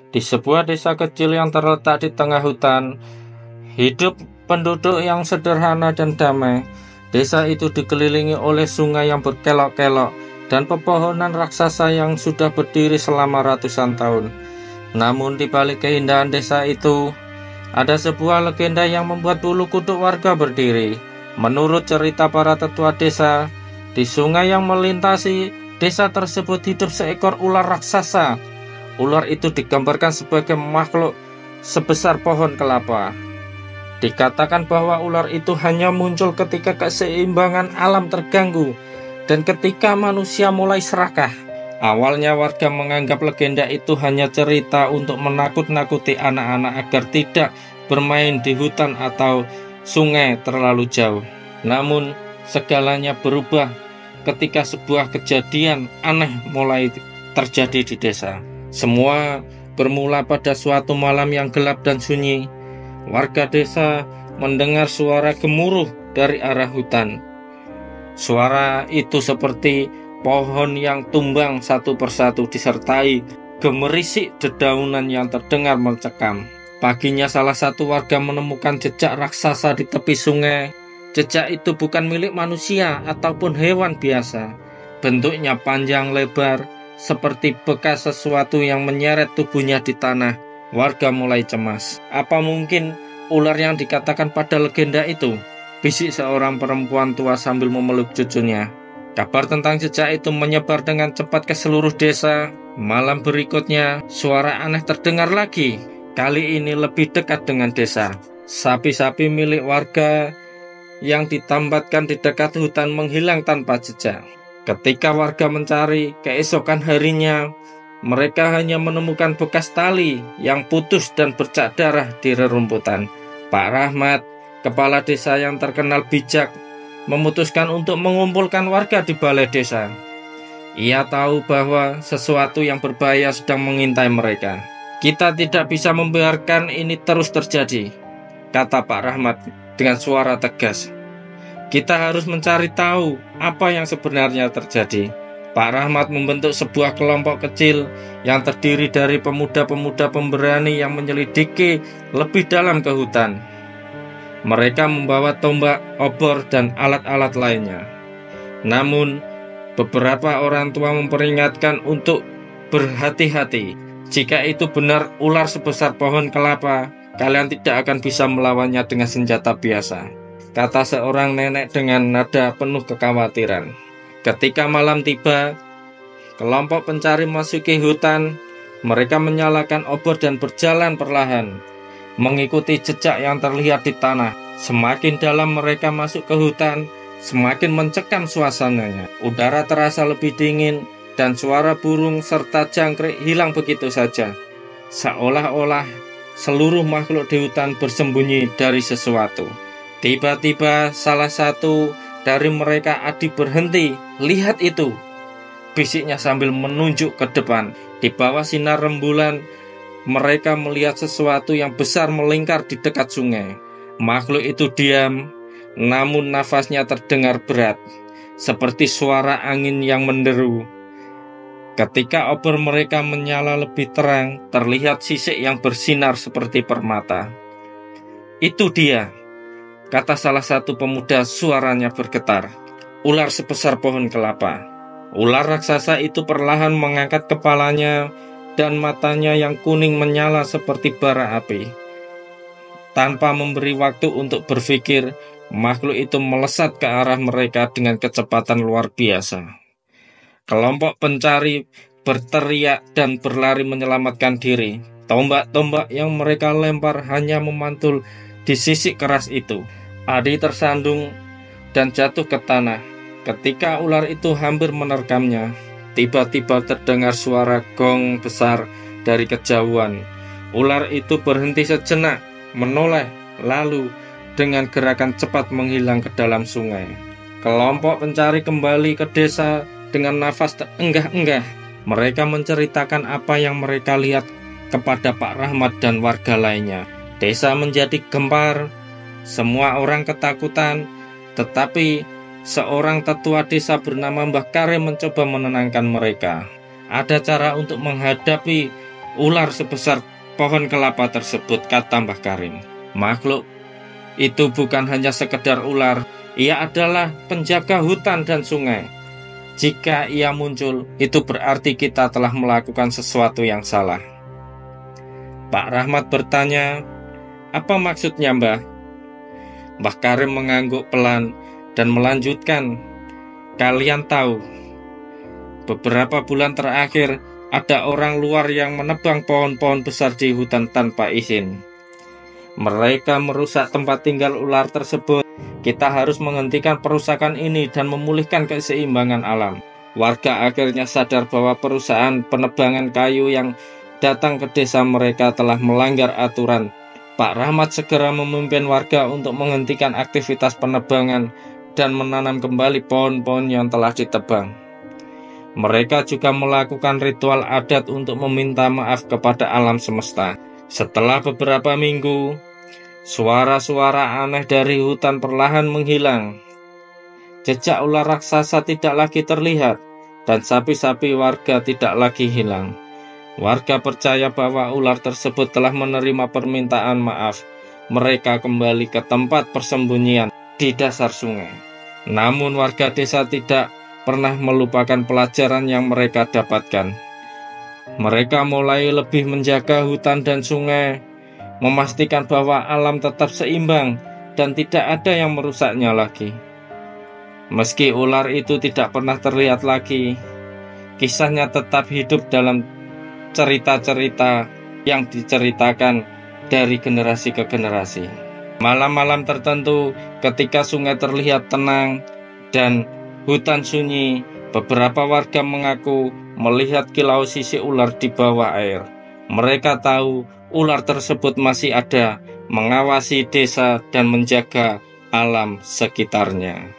Di sebuah desa kecil yang terletak di tengah hutan, hidup penduduk yang sederhana dan damai. Desa itu dikelilingi oleh sungai yang berkelok-kelok dan pepohonan raksasa yang sudah berdiri selama ratusan tahun. Namun di balik keindahan desa itu, ada sebuah legenda yang membuat bulu kuduk warga berdiri. Menurut cerita para tetua desa, di sungai yang melintasi desa tersebut hidup seekor ular raksasa. Ular itu digambarkan sebagai makhluk sebesar pohon kelapa. Dikatakan bahwa ular itu hanya muncul ketika keseimbangan alam terganggu dan ketika manusia mulai serakah. Awalnya warga menganggap legenda itu hanya cerita untuk menakut-nakuti anak-anak agar tidak bermain di hutan atau sungai terlalu jauh. Namun segalanya berubah ketika sebuah kejadian aneh mulai terjadi di desa. Semua bermula pada suatu malam yang gelap dan sunyi. Warga desa mendengar suara gemuruh dari arah hutan. Suara itu seperti pohon yang tumbang satu persatu disertai gemerisik dedaunan yang terdengar mencekam. Paginya salah satu warga menemukan jejak raksasa di tepi sungai. Jejak itu bukan milik manusia ataupun hewan biasa. Bentuknya panjang lebar, seperti bekas sesuatu yang menyeret tubuhnya di tanah. Warga mulai cemas. Apa mungkin ular yang dikatakan pada legenda itu? Bisik seorang perempuan tua sambil memeluk cucunya. Kabar tentang jejak itu menyebar dengan cepat ke seluruh desa. Malam berikutnya, suara aneh terdengar lagi. Kali ini lebih dekat dengan desa. Sapi-sapi milik warga yang ditambatkan di dekat hutan menghilang tanpa jejak. Ketika warga mencari keesokan harinya, mereka hanya menemukan bekas tali yang putus dan bercak darah di rerumputan. Pak Rahmat, kepala desa yang terkenal bijak, memutuskan untuk mengumpulkan warga di balai desa. Ia tahu bahwa sesuatu yang berbahaya sedang mengintai mereka. Kita tidak bisa membiarkan ini terus terjadi, kata Pak Rahmat dengan suara tegas. Kita harus mencari tahu apa yang sebenarnya terjadi. Pak Rahmat membentuk sebuah kelompok kecil yang terdiri dari pemuda-pemuda pemberani yang menyelidiki lebih dalam ke hutan. Mereka membawa tombak, obor, dan alat-alat lainnya. Namun, beberapa orang tua memperingatkan untuk berhati-hati. Jika itu benar ular sebesar pohon kelapa, kalian tidak akan bisa melawannya dengan senjata biasa, kata seorang nenek dengan nada penuh kekhawatiran. Ketika malam tiba, kelompok pencari memasuki hutan. Mereka menyalakan obor dan berjalan perlahan, mengikuti jejak yang terlihat di tanah. Semakin dalam mereka masuk ke hutan, semakin mencekam suasananya. Udara terasa lebih dingin dan suara burung serta jangkrik hilang begitu saja. Seolah-olah seluruh makhluk di hutan bersembunyi dari sesuatu. Tiba-tiba salah satu dari mereka Adi berhenti. Lihat itu, bisiknya sambil menunjuk ke depan. Di bawah sinar rembulan, mereka melihat sesuatu yang besar melingkar di dekat sungai. Makhluk itu diam, namun nafasnya terdengar berat, seperti suara angin yang menderu. Ketika obor mereka menyala lebih terang, terlihat sisik yang bersinar seperti permata. Itu dia, kata salah satu pemuda, suaranya bergetar. Ular sebesar pohon kelapa. Ular raksasa itu perlahan mengangkat kepalanya dan matanya yang kuning menyala seperti bara api. Tanpa memberi waktu untuk berpikir, makhluk itu melesat ke arah mereka dengan kecepatan luar biasa. Kelompok pencari berteriak dan berlari menyelamatkan diri. Tombak-tombak yang mereka lempar hanya memantul di sisik keras itu. Adi tersandung dan jatuh ke tanah. Ketika ular itu hampir menerkamnya, tiba-tiba terdengar suara gong besar dari kejauhan. Ular itu berhenti sejenak, menoleh, lalu dengan gerakan cepat menghilang ke dalam sungai. Kelompok pencari kembali ke desa dengan nafas terenggah-enggah. Mereka menceritakan apa yang mereka lihat kepada Pak Rahmat dan warga lainnya. Desa menjadi gempar, semua orang ketakutan, tetapi seorang tetua desa bernama Mbah Karim mencoba menenangkan mereka. Ada cara untuk menghadapi ular sebesar pohon kelapa tersebut, kata Mbah Karim. Makhluk itu bukan hanya sekedar ular, ia adalah penjaga hutan dan sungai. Jika ia muncul, itu berarti kita telah melakukan sesuatu yang salah. Pak Rahmat bertanya, apa maksudnya, Mbah? Mbah Karim mengangguk pelan dan melanjutkan, kalian tahu, beberapa bulan terakhir ada orang luar yang menebang pohon-pohon besar di hutan tanpa izin. Mereka merusak tempat tinggal ular tersebut. Kita harus menghentikan perusakan ini dan memulihkan keseimbangan alam. Warga akhirnya sadar bahwa perusahaan penebangan kayu yang datang ke desa mereka telah melanggar aturan. Pak Rahmat segera memimpin warga untuk menghentikan aktivitas penebangan dan menanam kembali pohon-pohon yang telah ditebang. Mereka juga melakukan ritual adat untuk meminta maaf kepada alam semesta. Setelah beberapa minggu, suara-suara aneh dari hutan perlahan menghilang. Jejak ular raksasa tidak lagi terlihat, dan sapi-sapi warga tidak lagi hilang. Warga percaya bahwa ular tersebut telah menerima permintaan maaf. Mereka kembali ke tempat persembunyian di dasar sungai. Namun warga desa tidak pernah melupakan pelajaran yang mereka dapatkan. Mereka mulai lebih menjaga hutan dan sungai, memastikan bahwa alam tetap seimbang dan tidak ada yang merusaknya lagi. Meski ular itu tidak pernah terlihat lagi, kisahnya tetap hidup dalam cerita-cerita yang diceritakan dari generasi ke generasi. Malam-malam tertentu, ketika sungai terlihat tenang dan hutan sunyi, beberapa warga mengaku melihat kilau sisik ular di bawah air. Mereka tahu ular tersebut masih ada, mengawasi desa dan menjaga alam sekitarnya.